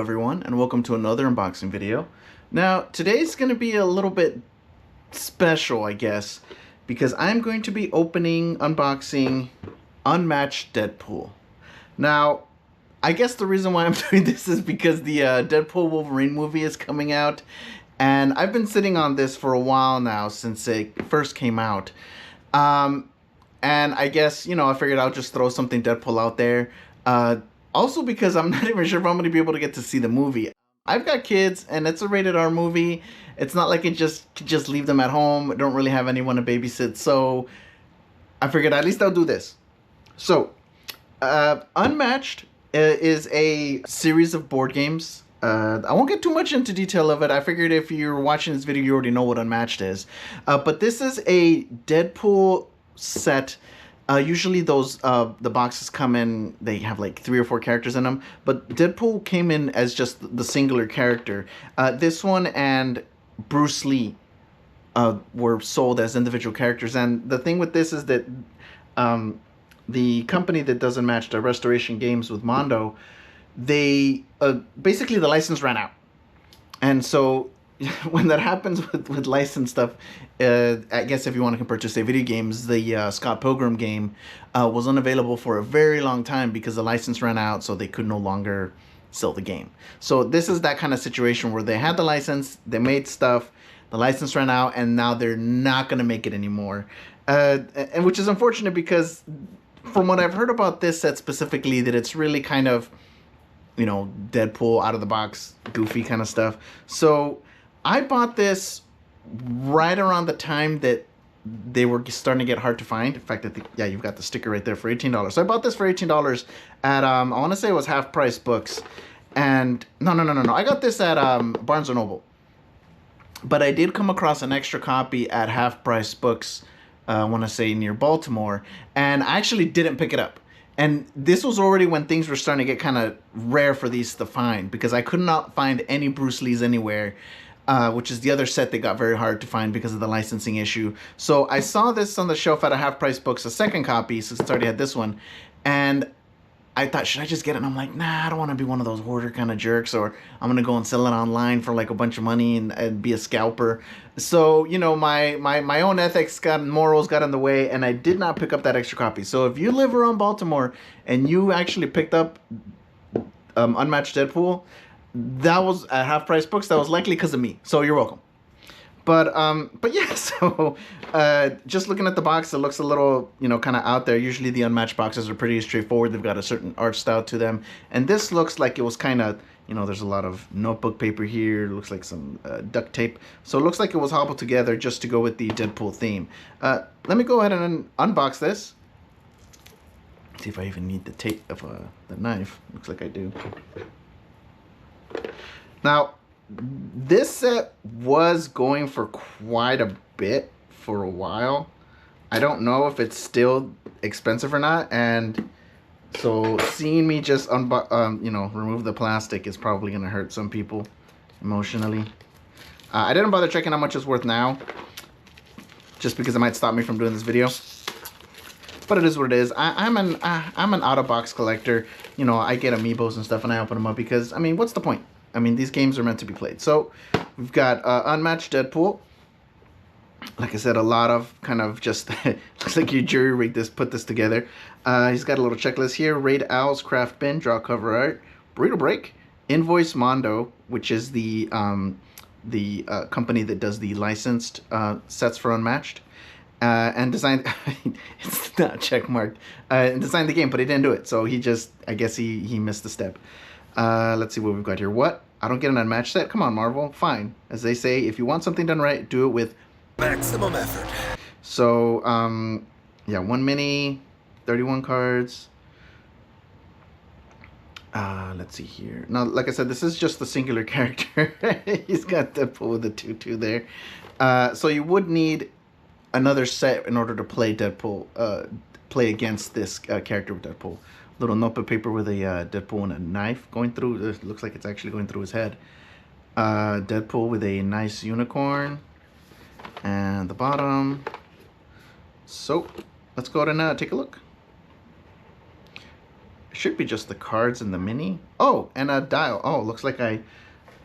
everyone, and welcome to another unboxing video. Now, today's going to be a little bit special, I guess, because I'm going to be unboxing Unmatched Deadpool. Now, I guess the reason why I'm doing this is because the Deadpool Wolverine movie is coming out, and I've been sitting on this for a while now since it first came out. And I guess, I figured I'll just throw something Deadpool out there. Also because I'm not even sure if I'm going to be able to get to see the movie. I've got kids, and it's a rated R movie. It's not like it just leave them at home. I don't really have anyone to babysit, so I figured at least I'll do this. So, Unmatched is a series of board games. I won't get too much into detail of it. I figured if you're watching this video, you already know what Unmatched is. But this is a Deadpool set. Usually those the boxes come in, they have like 3 or 4 characters in them, but Deadpool came in as just the singular character. This one and Bruce Lee were sold as individual characters, and the thing with this is that the company that does Unmatched, the Restoration Games with Mondo, they basically the license ran out, and so when that happens with licensed stuff, I guess if you want to compare to, say, video games, the Scott Pilgrim game was unavailable for a very long time because the license ran out, so they could no longer sell the game. So this is that kind of situation where they had the license, they made stuff, the license ran out, and now they're not going to make it anymore. And which is unfortunate because from what I've heard about this set specifically, that it's really kind of, Deadpool out of the box, goofy kind of stuff. So I bought this right around the time that they were starting to get hard to find. In fact, I think, yeah, you've got the sticker right there for $18. So I bought this for $18 at, I want to say it was Half Price Books. And, no. I got this at Barnes & Noble. But I did come across an extra copy at Half Price Books, I want to say near Baltimore. And I actually didn't pick it up. And this was already when things were starting to get kind of rare for these to find, because I could not find any Bruce Lees anywhere. Which is the other set that got very hard to find because of the licensing issue. So I saw this on the shelf at a Half Price Books, a second copy, since it already had this one. And I thought, should I just get it? And I'm like, nah, I don't want to be one of those hoarder kind of jerks, or I'm going to go and sell it online for like a bunch of money and be a scalper. So, my own ethics morals got in the way, and I did not pick up that extra copy. So if you live around Baltimore and you actually picked up Unmatched Deadpool, that was at Half Price Books. That was likely because of me. So you're welcome. But yeah, so just looking at the box, it looks a little, kind of out there. Usually the Unmatched boxes are pretty straightforward. They've got a certain art style to them. And this looks like it was kind of, there's a lot of notebook paper here. It looks like some duct tape. So it looks like it was hobbled together just to go with the Deadpool theme. Let me go ahead and unbox this. See if I even need the tape of the knife. Looks like I do. Now, this set was going for quite a bit for a while. I don't know if it's still expensive or not, and so seeing me just remove the plastic is probably gonna hurt some people emotionally. I didn't bother checking how much it's worth now, just because it might stop me from doing this video. But it is what it is. I'm an out-of-box collector. I get amiibos and stuff, and I open them up because, what's the point? These games are meant to be played. So we've got Unmatched Deadpool. Like I said, a lot of kind of just looks like you jury rigged this, put this together. He's got a little checklist here: Raid Owls, Craft Bin, draw cover art, Burrito Break, Invoice Mondo, which is the company that does the licensed sets for Unmatched. And designed, it's not checkmarked, and designed the game, but he didn't do it. So I guess he missed the step. Let's see what we've got here. What? I don't get an Unmatched set? Come on, Marvel. Fine. As they say, if you want something done right, do it with maximum effort. So, yeah, 1 mini, 31 cards. Let's see here. Now, like I said, this is just the singular character. He's got Deadpool with the tutu there. So you would need another set in order to play Deadpool, play against this character with Deadpool. Little notebook paper with a Deadpool and a knife going through. It looks like it's actually going through his head. Deadpool with a nice unicorn. And the bottom. So, let's go ahead and take a look. should be just the cards and the mini. Oh, and a dial. Oh, looks like I've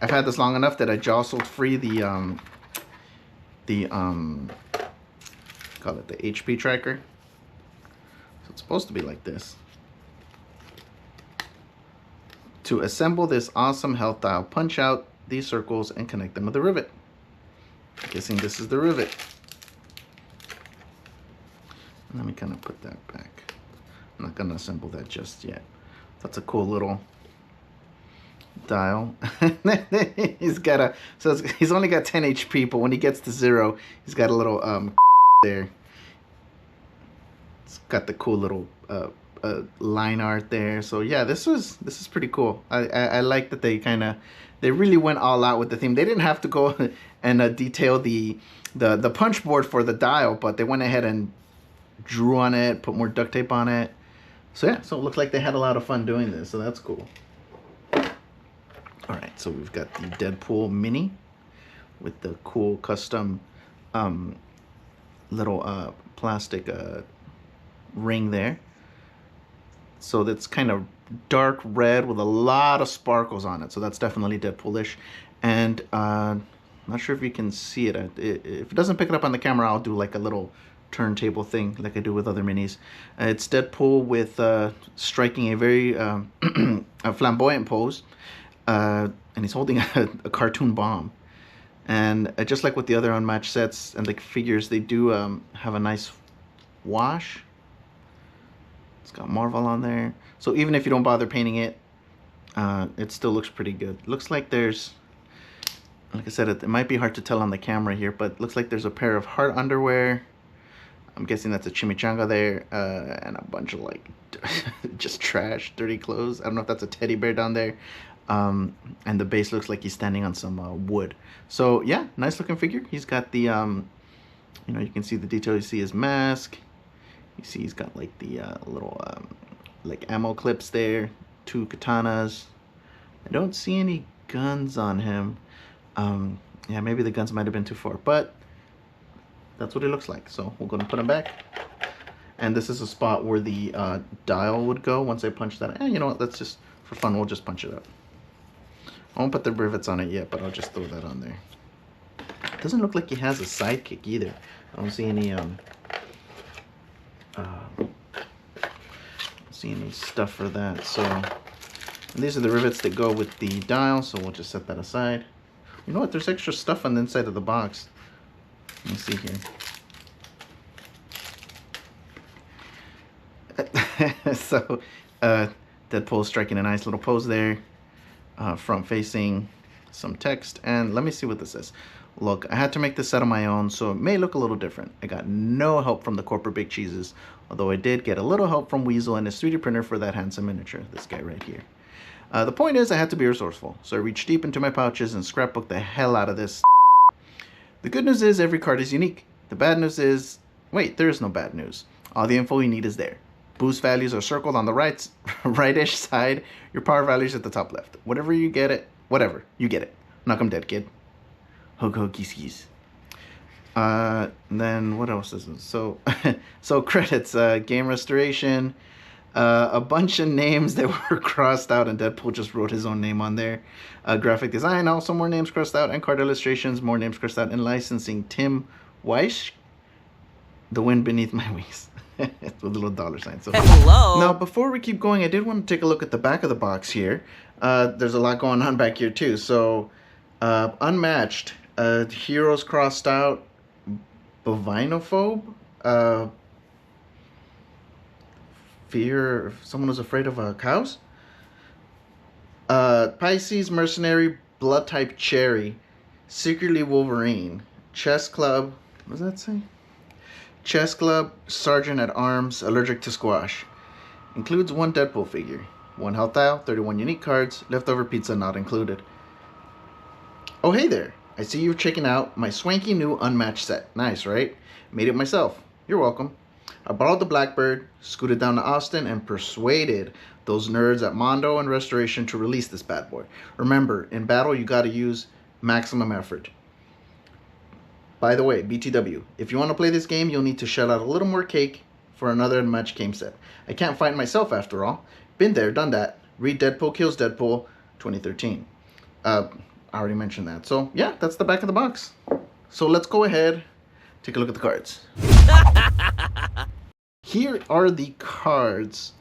had this long enough that I jostled free the call it the HP tracker. So it's supposed to be like this. To assemble this awesome health dial, punch out these circles and connect them with a rivet. I'm guessing this is the rivet. Let me kind of put that back. I'm not gonna assemble that just yet. That's a cool little dial. He's got a, so he's only got 10 HP, but when he gets to 0, he's got a little there. It's got the cool little line art there. So yeah, this is pretty cool. I like that they really went all out with the theme. They didn't have to go and detail the punch board for the dial, but they went ahead and drew on it, put more duct tape on it. So yeah, so it looks like they had a lot of fun doing this, so that's cool. All right, so we've got the Deadpool mini with the cool custom little plastic ring there. So that's kind of dark red with a lot of sparkles on it. So that's definitely Deadpoolish. And I'm not sure if you can see it. If it doesn't pick it up on the camera, I'll do like a little turntable thing like I do with other minis. It's Deadpool with striking a very a flamboyant pose. And he's holding a cartoon bomb. And just like with the other Unmatched sets and the figures, they do have a nice wash. It's got Marvel on there. So even if you don't bother painting it, it still looks pretty good. Looks like there's, like I said, it might be hard to tell on the camera here, but looks like there's a pair of heart underwear. I'm guessing that's a chimichanga there, and a bunch of like just trash, dirty clothes. I don't know if that's a teddy bear down there. And the base looks like he's standing on some wood. So yeah, nice looking figure. He's got the, you know, you can see the detail. You see his mask. You see he's got like the little like ammo clips there, 2 katanas. I don't see any guns on him. Yeah, maybe the guns might have been too far, but that's what it looks like. So we're going to put him back. And this is a spot where the dial would go once I punch that. You know what, let's just, for fun, we'll just punch it up. I won't put the rivets on it yet, but I'll just throw that on there. It doesn't look like he has a sidekick either. I don't see any stuff for that. So, and these are the rivets that go with the dial, so we'll just set that aside. You know what, there's extra stuff on the inside of the box. Let me see here. So Deadpool striking a nice little pose there, front facing, some text, and let me see what this is. Look, I had to make this set on my own, so it may look a little different. I got no help from the corporate big cheeses, although I did get a little help from Weasel and his 3D printer for that handsome miniature, this guy right here. The point is, I had to be resourceful, so I reached deep into my pouches and scrapbooked the hell out of this. The good news is every card is unique. The bad news is, wait, there is no bad news. All the info you need is there. Boost values are circled on the rightish side. Your power values at the top left. Whatever you get it, whatever, you get it. Knock 'em dead, kid. Hug hug geese geese. Then what else is it? So, so credits, game restoration, a bunch of names that were crossed out, and Deadpool just wrote his own name on there. Graphic design, also more names crossed out, and card illustrations, more names crossed out, and licensing, Tim Weiss. The wind beneath my wings. With a little dollar sign. So hello. Now, before we keep going, I did want to take a look at the back of the box here. There's a lot going on back here too. So, Unmatched, heroes crossed out, bovinophobe, fear, someone who's afraid of cows. Pisces, mercenary, blood type cherry, secretly Wolverine, chess club. What does that say? Chess club, sergeant at arms, allergic to squash. Includes 1 Deadpool figure, 1 health dial, 31 unique cards, leftover pizza not included. Oh hey there, I see you're checking out my swanky new Unmatched set. Nice, right? Made it myself. You're welcome. I borrowed the Blackbird, scooted down to Austin, and persuaded those nerds at Mondo and Restoration to release this bad boy. Remember, in battle you gotta use maximum effort. By the way, BTW, if you want to play this game, you'll need to shell out a little more cake for another Unmatched game set. I can't fight myself after all. Been there, done that. Read Deadpool Kills Deadpool 2013. I already mentioned that. So yeah, that's the back of the box. So let's go ahead, take a look at the cards. Here are the cards.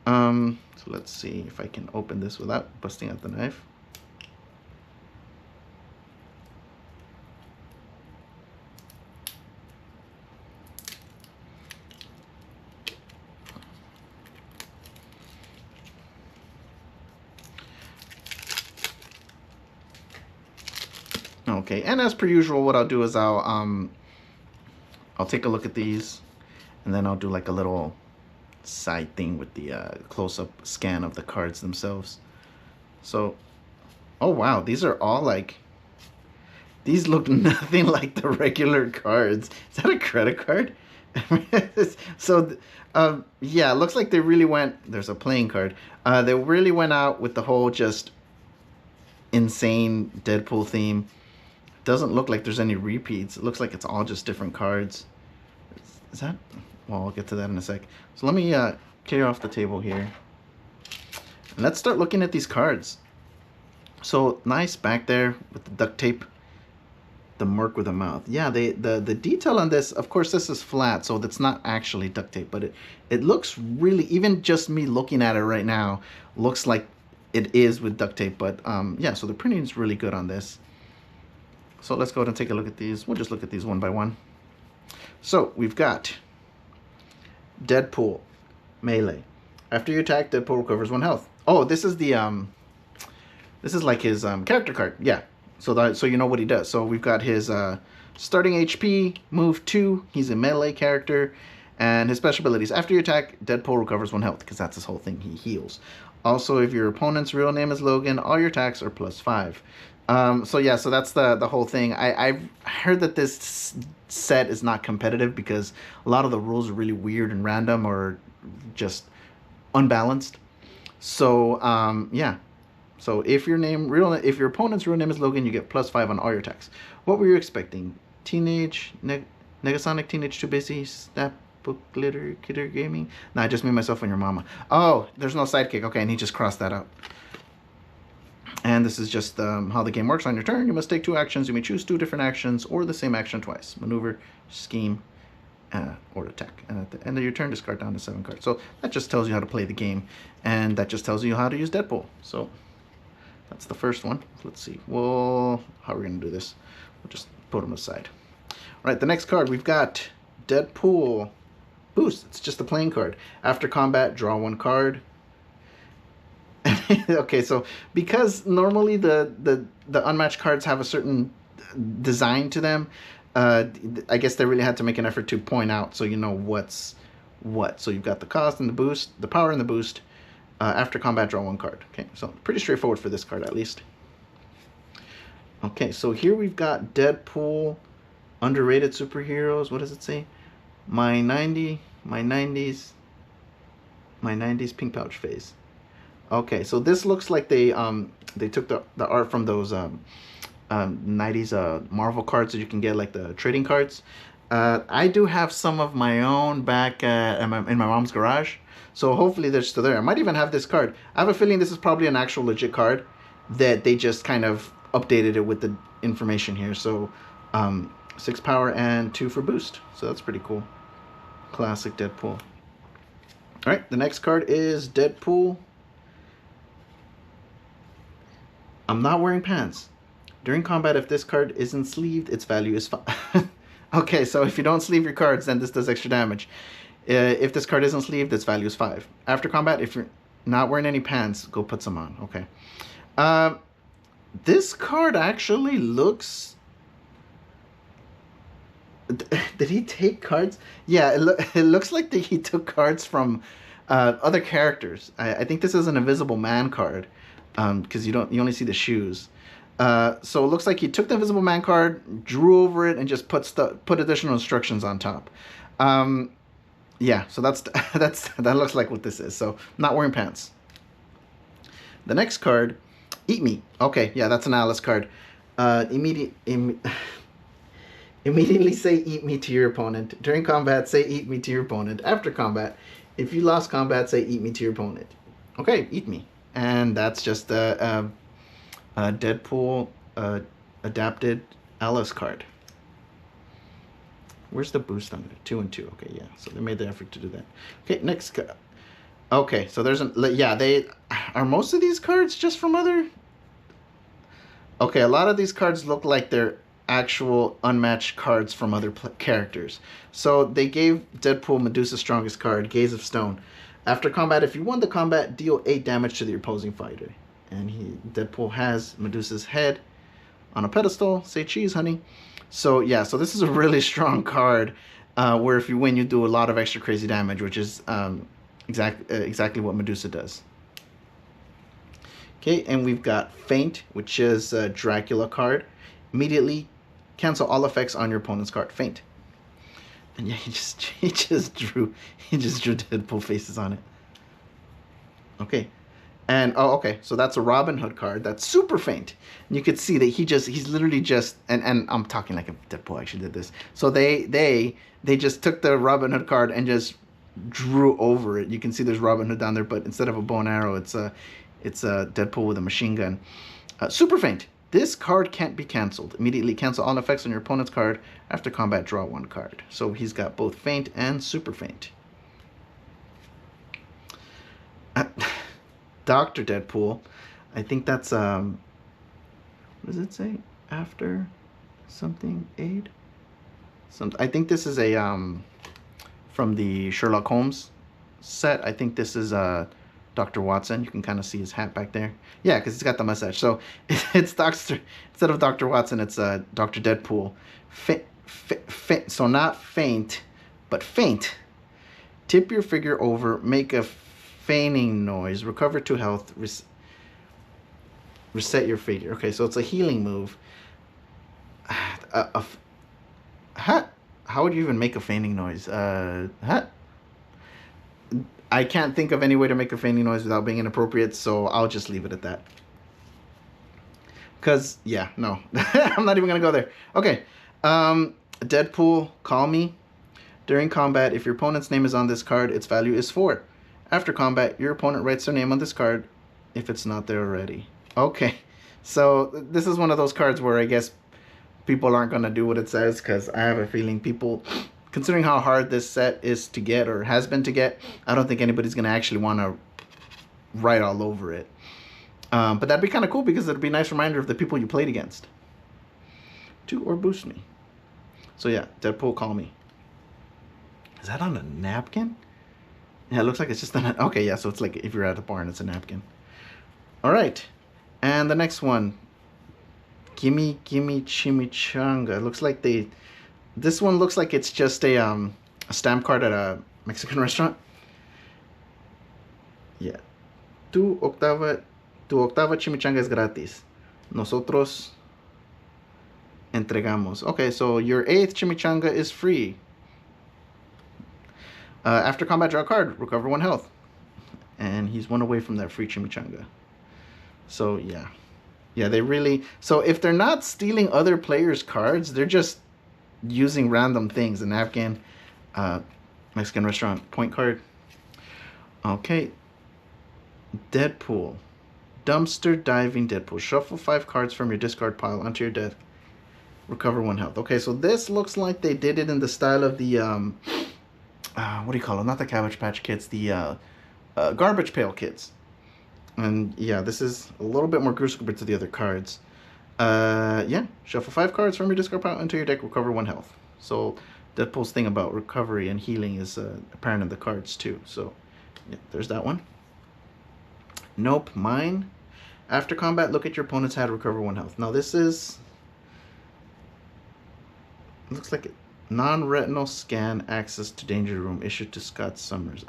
So let's see if I can open this without busting out the knife. Okay, and as per usual, what I'll do is I'll take a look at these, and then I'll do like a little side thing with the close-up scan of the cards themselves. So, oh wow, these are all like, these look nothing like the regular cards. Is that a credit card? So, yeah, it looks like they really went, there's a playing card. They really went out with the whole just insane Deadpool theme. Doesn't look like there's any repeats. It looks like it's all just different cards. Is that? Well, I'll get to that in a sec. So let me clear off the table here. And let's start looking at these cards. So nice back there with the duct tape. The merc with a mouth. Yeah, the detail on this, of course, this is flat, so that's not actually duct tape, but it looks really, even just me looking at it right now, looks like it is with duct tape. But yeah, so the printing is really good on this. So let's go ahead and take a look at these. We'll just look at these one by one. So we've got Deadpool melee. After you attack, Deadpool recovers 1 health. Oh, this is the this is like his character card. Yeah. So you know what he does. So we've got his starting HP, move 2. He's a melee character, and his special abilities. After you attack, Deadpool recovers 1 health, because that's his whole thing. He heals. Also, if your opponent's real name is Logan, all your attacks are +5. So yeah, so that's the whole thing. I've heard that this set is not competitive because a lot of the rules are really weird and random or just unbalanced. So yeah, so if your opponent's real name is Logan, you get +5 on all your attacks. What were you expecting? Teenage Negasonic Teenage Too Busy Snap Book Glitter Kidder Gaming? Nah, I just made myself and your mama. Oh, there's no sidekick. Okay, and he just crossed that out. And this is just how the game works. On your turn, you must take 2 actions. You may choose 2 different actions or the same action twice. Maneuver, scheme, or attack. And at the end of your turn, discard down to 7 cards. So that just tells you how to play the game. And that just tells you how to use Deadpool. So that's the first one. Let's see. Well, how are we going to do this? We'll just put them aside. All right, the next card, we've got Deadpool Boost. It's just a playing card. After combat, draw 1 card. Okay, so because normally the unmatched cards have a certain design to them, I guess they really had to make an effort to point out so you know what's what. So you've got the cost and the boost, the power and the boost. After combat, draw 1 card. Okay, so pretty straightforward for this card at least. Okay, so here we've got Deadpool, underrated superheroes. What does it say? My 90s pink pouch phase. Okay, so this looks like they took the art from those 90s Marvel cards that you can get, like the trading cards. I do have some of my own back in my mom's garage, so hopefully they're still there. I might even have this card. I have a feeling this is probably an actual legit card that they just kind of updated it with the information here. So 6 power and 2 for boost, so that's pretty cool. Classic Deadpool. All right, the next card is Deadpool. I'm not wearing pants. During combat, if this card isn't sleeved, its value is 5. Okay, so if you don't sleeve your cards, then this does extra damage. If this card isn't sleeved, its value is 5. After combat, if you're not wearing any pants, go put some on. Okay. This card actually looks... Did he take cards? Yeah, it looks like he took cards from other characters. I think this is an Invisible Man card. Because you only see the shoes. So it looks like he took the Invisible Man card, drew over it, and just put additional instructions on top. Yeah, so that looks like what this is. So not wearing pants. The next card, Eat Me. Okay, yeah, that's an Alice card. Immediately say "Eat Me" to your opponent. During combat, say "Eat Me" to your opponent. After combat, if you lost combat, say "Eat Me" to your opponent. Okay, eat me. And that's just a Deadpool adapted Alice card. Where's the boost on it? 2 and 2. Okay, yeah. So they made the effort to do that. Okay, next. Okay, so there's an yeah. They are most of these cards just from other. Okay, a lot of these cards look like they're actual unmatched cards from other characters. So they gave Deadpool Medusa's strongest card, Gaze of Stone. After combat, if you won the combat, deal 8 damage to the opposing fighter. And Deadpool has Medusa's head on a pedestal. Say cheese, honey. So yeah, so this is a really strong card where if you win, you do a lot of extra crazy damage, which is exactly what Medusa does. Okay, and we've got Feint, which is a Dracula card. Immediately cancel all effects on your opponent's card. Feint. And yeah, he just drew Deadpool faces on it. Okay. And oh, okay, so that's a Robin Hood card. That's super faint. And you could see that he's literally just and I'm talking like a Deadpool actually did this. So they just took the Robin Hood card and just drew over it. You can see there's Robin Hood down there, but instead of a bow and arrow, it's a Deadpool with a machine gun. Super faint. This card can't be canceled. Immediately cancel all effects on your opponent's card. After combat, draw 1 card. So he's got both faint and super faint. Dr. Deadpool. I think that's what does it say? After something aid? I think this is a from the Sherlock Holmes set. I think this is Dr. Watson. You can kind of see his hat back there. Yeah, because he's got the mustache. So it's instead of Dr. Watson, it's Dr. Deadpool. So not faint, but faint. Tip your figure over, make a feigning noise, recover 2 health, reset your figure. Okay, so it's a healing move. How would you even make a feigning noise? I can't think of any way to make a feigning noise without being inappropriate, so I'll just leave it at that. Because, yeah, no. I'm not even going to go there. Okay. Deadpool, call me. During combat, if your opponent's name is on this card, its value is 4. After combat, your opponent writes their name on this card if it's not there already. Okay. So this is one of those cards where I guess people aren't going to do what it says, because I have a feeling people, considering how hard this set is to get or has been to get, I don't think anybody's going to actually want to write all over it. But that'd be kind of cool because it'd be a nice reminder of the people you played against. To or boost me. So yeah, Deadpool, call me. Is that on a napkin? Yeah, it looks like it's just on a... Okay, yeah, so it's like if you're at a bar and it's a napkin. All right. And the next one. Gimme Chimichanga. It looks like they... This one looks like it's just a stamp card at a Mexican restaurant. Yeah. Tu octava chimichanga es gratis. Nosotros entregamos. Okay, so your 8th chimichanga is free. After combat, draw a card. Recover 1 health. And he's 1 away from that free chimichanga. So, yeah. Yeah, they really... So, if they're not stealing other players' cards, they're just using random things. A napkin, Mexican restaurant point card. Okay. Deadpool. Dumpster diving Deadpool. Shuffle 5 cards from your discard pile onto your deck. Recover 1 health. Okay, so this looks like they did it in the style of the... what do you call them? Not the Cabbage Patch Kids. The Garbage Pail Kids. And yeah, this is a little bit more gruesome compared to the other cards. Yeah, shuffle 5 cards from your discard pile into your deck, recover 1 health. So Deadpool's thing about recovery and healing is apparent in the cards too. So yeah, there's that one. Nope, mine. After combat, look at your opponent's hand, recover 1 health. Now this is... Looks like non-retinal scan access to danger room issued to Scott Summers.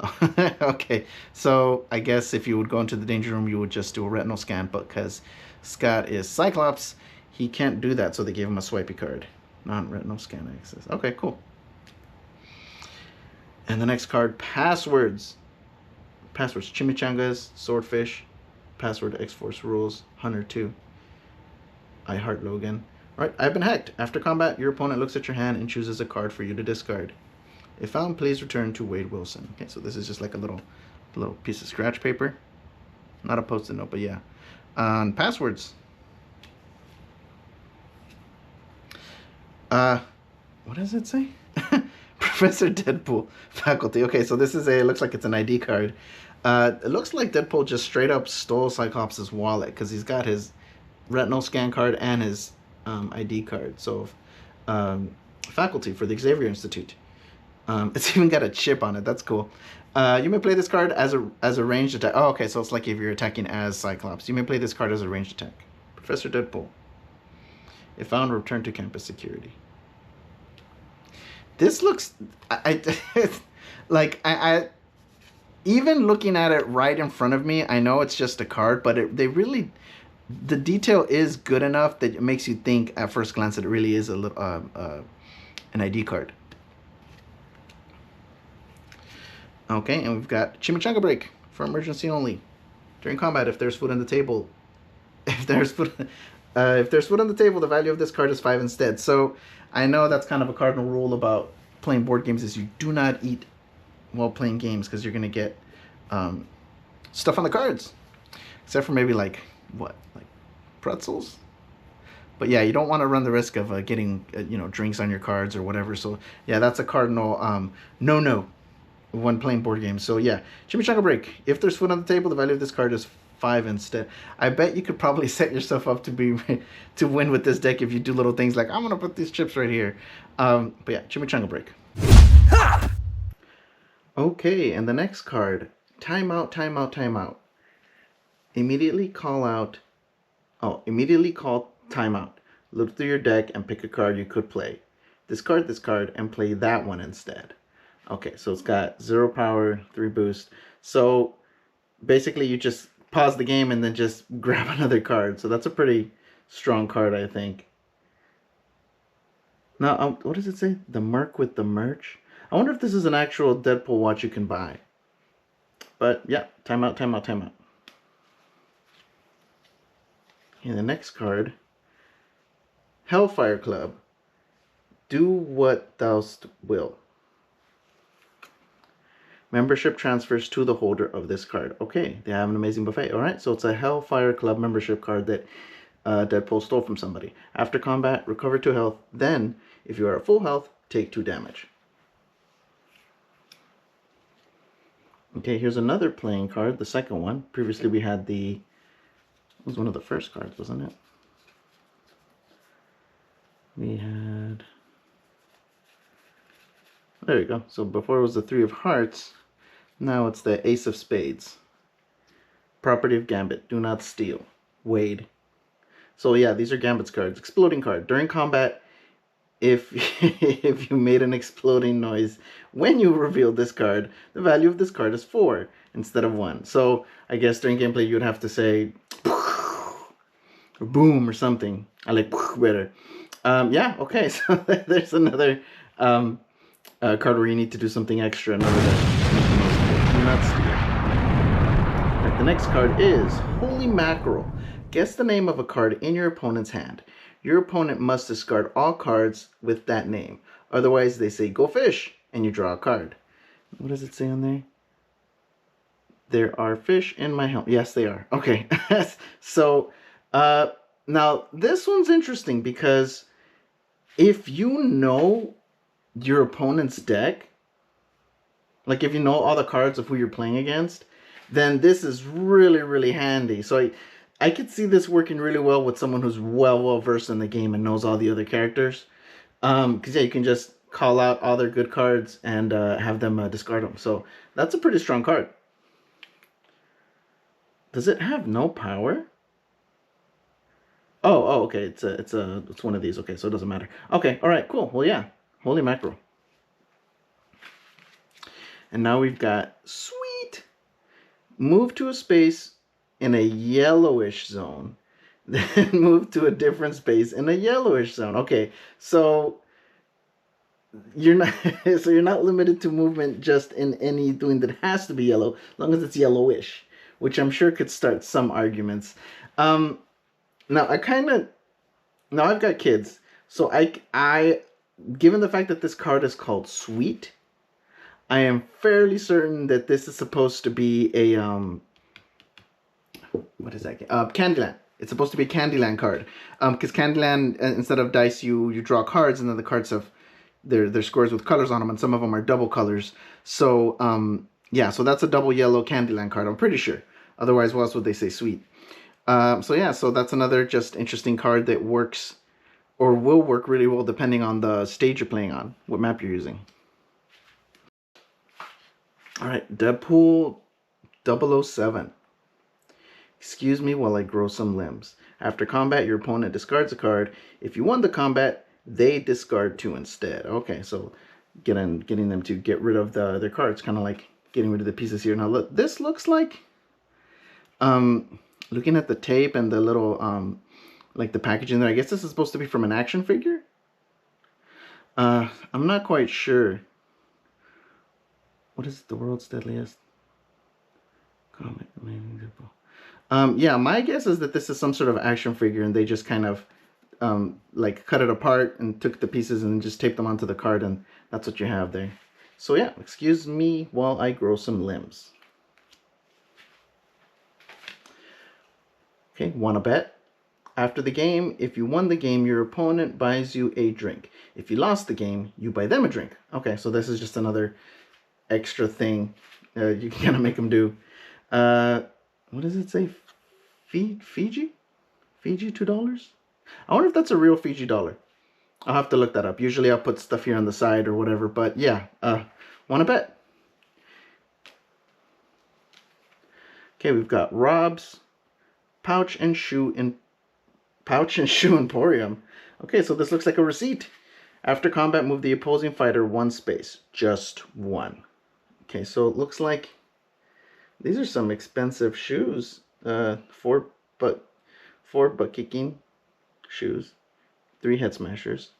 Okay, so I guess if you would go into the danger room, you would just do a retinal scan, but because Scott is Cyclops, he can't do that, so they gave him a swipey card. Non-retinal scan access. Okay, cool. And the next card, passwords. Passwords, Chimichangas, Swordfish, password X-Force Rules, Hunter 2, I Heart Logan. Alright, I've been hacked. After combat, your opponent looks at your hand and chooses a card for you to discard. If found, please return to Wade Wilson. Okay, so this is just like a little piece of scratch paper. Not a post-it note, but yeah. Passwords. What does it say? Professor Deadpool, faculty. Okay, so this is it looks like it's an ID card. It looks like Deadpool just straight up stole Cyclops' wallet because he's got his retinal scan card and his ID card. So, faculty for the Xavier Institute. It's even got a chip on it. That's cool. You may play this card as a ranged attack. Oh, okay, so it's like if you're attacking as Cyclops. You may play this card as a ranged attack. Professor Deadpool. If found, return to campus security. This looks, like I even looking at it right in front of me, I know it's just a card, but they really, the detail is good enough that it makes you think at first glance that it really is a little an ID card. Okay, and we've got Chimichanga Break for emergency only. During combat, if there's food on the table, if there's food on the table, the value of this card is 5 instead. So I know that's kind of a cardinal rule about playing board games is you do not eat while playing games because you're gonna get stuff on the cards, except for maybe like pretzels. But yeah, you don't want to run the risk of getting drinks on your cards or whatever. So yeah, that's a cardinal no when playing board games. So yeah, Chimichanga Break. If there's food on the table, the value of this card is 5 instead. I bet you could probably set yourself up to win with this deck if you do little things like I'm gonna put these chips right here. But yeah, Chimichanga Break. Okay, and the next card, timeout, timeout, timeout. Immediately call out. Oh, immediately call timeout. Look through your deck and pick a card you could play. Discard this card and play that one instead. Okay, so it's got 0 power, 3 boost. So basically you just pause the game and then just grab another card. So that's a pretty strong card, I think. Now, what does it say? The Merc with the merch? I wonder if this is an actual Deadpool watch you can buy. But yeah, timeout, timeout, timeout. And the next card, Hellfire Club. Do what thou wilt. Membership transfers to the holder of this card. Okay, they have an amazing buffet. All right, so it's a Hellfire Club membership card that Deadpool stole from somebody. After combat, recover 2 health. Then, if you are at full health, take 2 damage. Okay, here's another playing card, the second one. Previously we had it was one of the first cards, wasn't it? We had, there you go. So before it was the 3 of hearts, now it's the Ace of Spades. Property of Gambit, do not steal. Wade. So yeah, these are Gambit's cards. Exploding card. During combat, if you made an exploding noise when you revealed this card, the value of this card is 4 instead of 1. So I guess during gameplay you would have to say or boom or something. I like better. Yeah, okay, so there's another card where you need to do something extra. Another right, the next card is Holy Mackerel. Guess the name of a card in your opponent's hand. Your opponent must discard all cards with that name. Otherwise, they say, go fish, and you draw a card. What does it say on there? There are fish in my helmet. Yes, they are. Okay. So, now, this one's interesting because if you know your opponent's deck, like if you know all the cards of who you're playing against, then this is really, really handy. So I could see this working really well with someone who's well versed in the game and knows all the other characters. Because yeah, you can just call out all their good cards and have them discard them. So that's a pretty strong card. Does it have no power? Oh, okay. It's one of these. Okay, so it doesn't matter. Okay, all right, cool. Well, yeah, Holy Mackerel. And now we've got sweet. Move to a space in a yellowish zone, then move to a different space in a yellowish zone. Okay, so you're not limited to movement just in anything that has to be yellow, as long as it's yellowish, which I'm sure could start some arguments. Now I've got kids, so I given the fact that this card is called Sweet, I am fairly certain that this is supposed to be what is that? Candyland. It's supposed to be a Candyland card. Because Candyland, instead of dice, you draw cards, and then the cards have their scores with colors on them, and some of them are double colors. So yeah, so that's a double yellow Candyland card. I'm pretty sure. Otherwise, what else would they say? Sweet. So yeah, so that's another just interesting card that works or will work really well depending on the stage you're playing on, what map you're using. All right, Deadpool 007. Excuse me while I grow some limbs. After combat, your opponent discards a card. If you won the combat, they discard 2 instead. Okay, so getting them to get rid of their cards, kind of like getting rid of the pieces here. Now look, this looks like, looking at the tape and the little, like the packaging there, I guess this is supposed to be from an action figure? I'm not quite sure. What is the world's deadliest comic? Yeah, my guess is that this is some sort of action figure, and they just kind of like cut it apart and took the pieces and just taped them onto the card, and that's what you have there. So yeah, excuse me while I grow some limbs. Okay, wanna bet? After the game, if you won the game, your opponent buys you a drink. If you lost the game, you buy them a drink. Okay, so this is just another extra thing you can kind of make them do. What does it say? Fiji? Fiji $2? I wonder if that's a real Fiji dollar. I'll have to look that up. Usually I'll put stuff here on the side or whatever, but yeah, wanna bet? Okay, we've got Rob's Pouch and Shoe Emporium. Okay, so this looks like a receipt. After combat, move the opposing fighter 1 space. Just 1. Okay, so it looks like these are some expensive shoes. Four butt kicking shoes. 3 head smashers.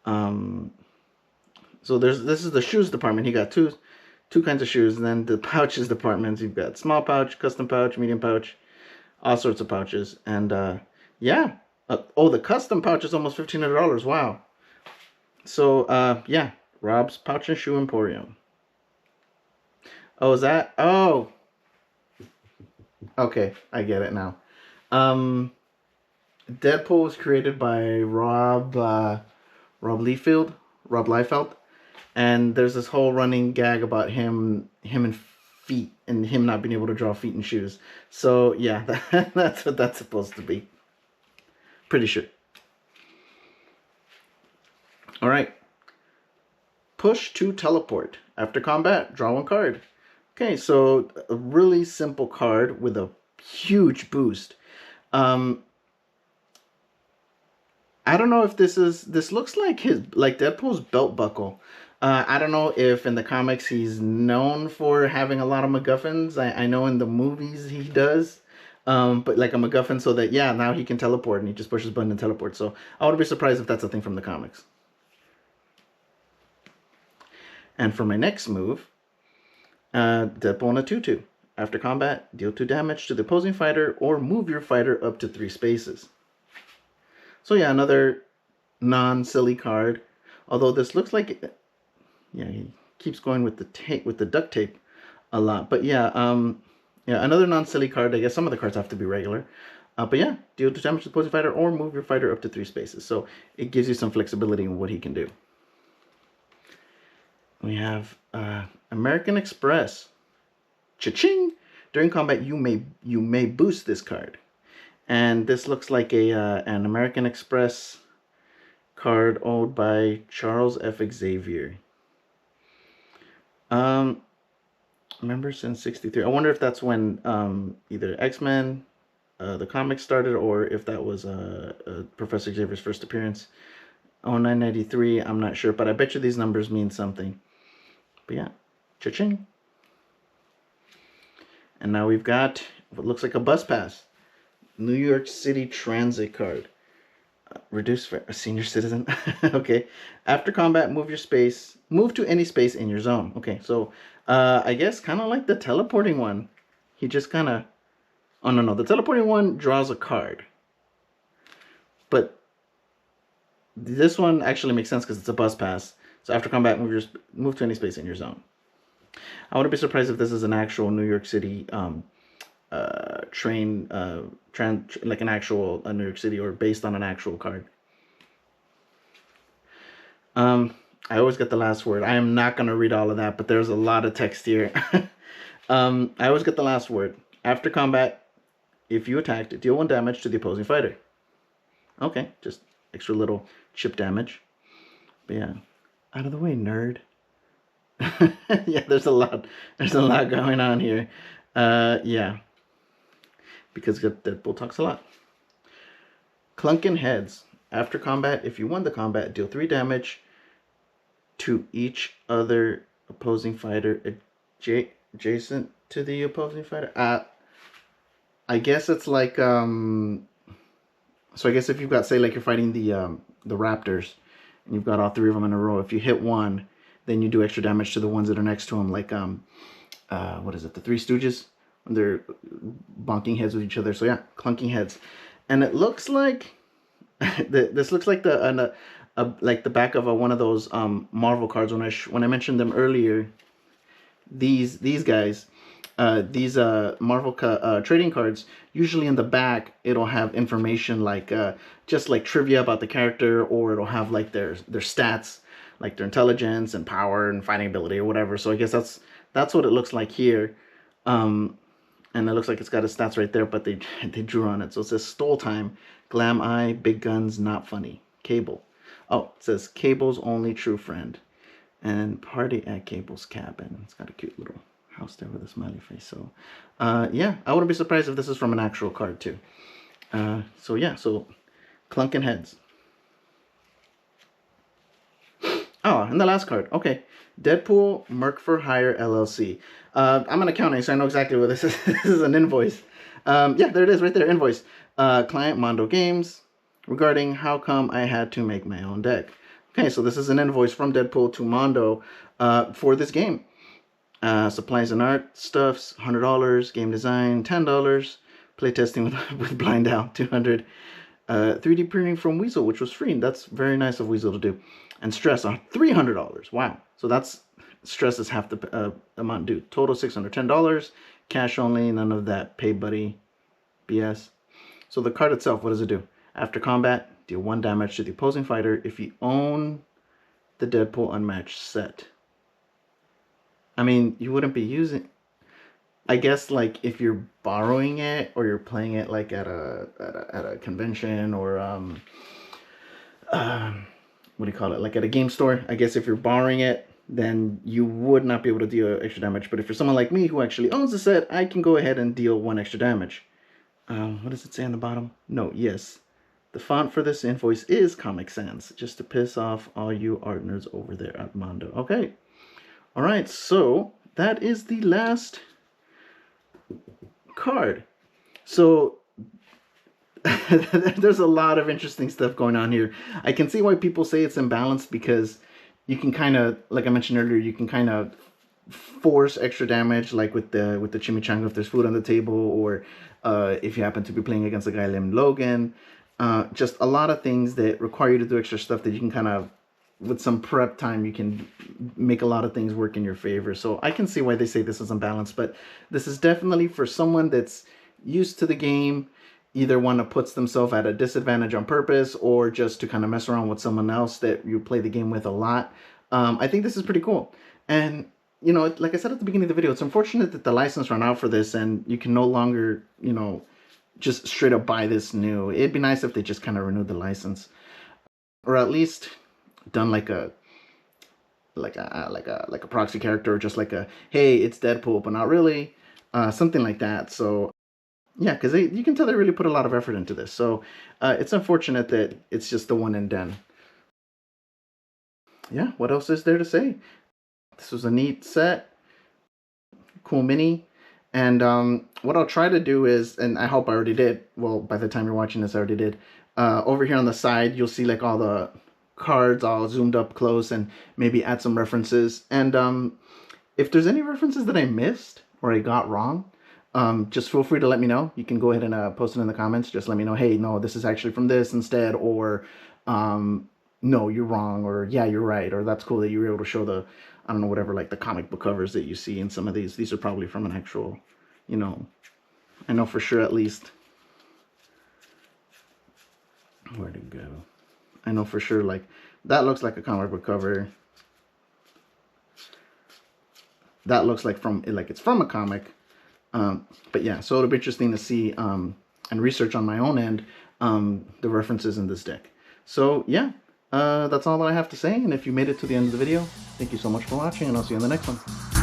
So this is the shoes department. He got two kinds of shoes, and then the pouches departments. You've got small pouch, custom pouch, medium pouch, all sorts of pouches, and yeah. Oh, the custom pouch is almost $1,500. Wow. So yeah, Rob's Pouch and Shoe Emporium. Oh, is that? Oh, okay, I get it now. Deadpool was created by Rob Liefeld, and there's this whole running gag about him and feet, and him not being able to draw feet in shoes. So yeah, that's what that's supposed to be. Pretty sure. All right. Push to teleport. After combat, draw 1 card. Okay, so a really simple card with a huge boost. I don't know if this looks like Deadpool's belt buckle. I don't know if in the comics he's known for having a lot of MacGuffins. I know in the movies he does. But like a MacGuffin, so that yeah, now he can teleport and he just pushes a button and teleports. So I would be surprised if that's a thing from the comics. And for my next move, Deadpool on a 2/2. After combat, deal 2 damage to the opposing fighter or move your fighter up to 3 spaces. So yeah, another non-silly card. Although this looks like, yeah, he keeps going with the tape, with the duct tape a lot. But yeah, yeah, another non-silly card. I guess some of the cards have to be regular. But yeah, deal 2 damage to the opposing fighter or move your fighter up to 3 spaces. So it gives you some flexibility in what he can do. We have American Express. Cha-ching! During combat, you may boost this card, and this looks like an American Express card owned by Charles F. Xavier. Remember since '63. I wonder if that's when either X-Men, the comics started, or if that was Professor Xavier's first appearance. 0993. I'm not sure, but I bet you these numbers mean something. But yeah, cha-ching. And now we've got what looks like a bus pass. New York City Transit card. Reduced for a senior citizen. Okay. After combat, move to any space in your zone. Okay, so I guess kind of like the teleporting one. He just kind of... Oh, no. The teleporting one draws a card. But this one actually makes sense because it's a bus pass. So after combat, move to any space in your zone. I wouldn't be surprised if this is an actual New York City train like an actual New York City, or based on an actual card. I always get the last word. I am not gonna read all of that, but there's a lot of text here. I always get the last word. After combat, if you attacked, deal 1 damage to the opposing fighter. Okay, just extra little chip damage. But yeah, out of the way, nerd. Yeah, there's a lot. There's a lot going on here. Yeah, because Deadpool talks a lot. Clunking heads. After combat, if you won the combat, deal 3 damage to each other opposing fighter adjacent to the opposing fighter. I guess it's like so I guess if you've got, say, like you're fighting the Raptors, and you've got all 3 of them in a row. If you hit one, then you do extra damage to the ones that are next to them, like what is it, the Three Stooges, when they're bonking heads with each other. So yeah, clunking heads, and it looks like this looks like like the back of one of those Marvel cards. When I mentioned them earlier, these guys, these Marvel trading cards, usually in the back it'll have information like just like trivia about the character, or it'll have like their stats, like their intelligence and power and fighting ability or whatever. So I guess that's what it looks like here. And it looks like it's got his stats right there, but they drew on it. So it says Stole Time, Glam Eye, Big Guns, Not Funny, Cable. Oh, it says Cable's only true friend, and Party at Cable's cabin. It's got a cute little house there with a smiley face. So, yeah, I wouldn't be surprised if this is from an actual card too. So yeah, so Clunkin' Heads. Oh, and the last card. Okay. Deadpool Merc for Hire LLC. I'm an accounting, so I know exactly what this is. This is an invoice. Yeah, there it is right there. Invoice. Client Mondo Games, regarding how come I had to make my own deck. Okay, so this is an invoice from Deadpool to Mondo for this game. Supplies and art stuffs, $100. Game design, $10. Playtesting with Blind Owl, $200. 3D printing from Weasel, which was free. That's very nice of Weasel to do. And stress on $300. Wow. So that's stress is half the amount due. Total $610. Cash only. None of that pay buddy BS. So the card itself, what does it do? After combat, deal 1 damage to the opposing fighter if you own the Deadpool Unmatched set. I mean, you wouldn't be using, I guess, like if you're borrowing it, or you're playing it like at a convention, or what do you call it, like at a game store. I guess if you're borrowing it, then you would not be able to deal extra damage. But if you're someone like me who actually owns the set, I can go ahead and deal 1 extra damage. What does it say on the bottom? No, yes. The font for this invoice is Comic Sans, just to piss off all you art nerds over there at Mondo. Okay. All right, so that is the last card. So there's a lot of interesting stuff going on here. I can see why people say it's imbalanced, because you can kind of, like I mentioned earlier, you can kind of force extra damage, like with the chimichanga if there's food on the table, or if you happen to be playing against a guy named Logan. Just a lot of things that require you to do extra stuff that you can kind of, with some prep time, you can make a lot of things work in your favor. So I can see why they say this is unbalanced, but this is definitely for someone that's used to the game, either one that puts themselves at a disadvantage on purpose, or just to kind of mess around with someone else that you play the game with a lot. I think this is pretty cool. And, you know, like I said at the beginning of the video, it's unfortunate that the license ran out for this, and you can no longer, you know, just straight up buy this new. It'd be nice if they just kind of renewed the license, or at least done like a proxy character, or just like a, hey, it's Deadpool but not really, something like that. So yeah, because you can tell they really put a lot of effort into this. So it's unfortunate that it's just the one and done. Yeah, what else is there to say? This was a neat set, cool mini. And what I'll try to do is, and I hope I already did, well, by the time you're watching this, I already did, over here on the side, you'll see like all the cards all zoomed up close, and maybe add some references. And if there's any references that I missed or I got wrong, just feel free to let me know. You can go ahead and post it in the comments. Just let me know, hey, no, this is actually from this instead, or no, you're wrong, or yeah, you're right, or that's cool that you were able to show the, I don't know, whatever, like the comic book covers that you see in some of these. These are probably from an actual, you know, I know for sure at least. Where'd it go? I know for sure, like, that looks like a comic book cover. That looks like it's from a comic. But yeah, so it'll be interesting to see and research on my own end the references in this deck. So yeah, that's all that I have to say. And if you made it to the end of the video, thank you so much for watching, and I'll see you in the next one.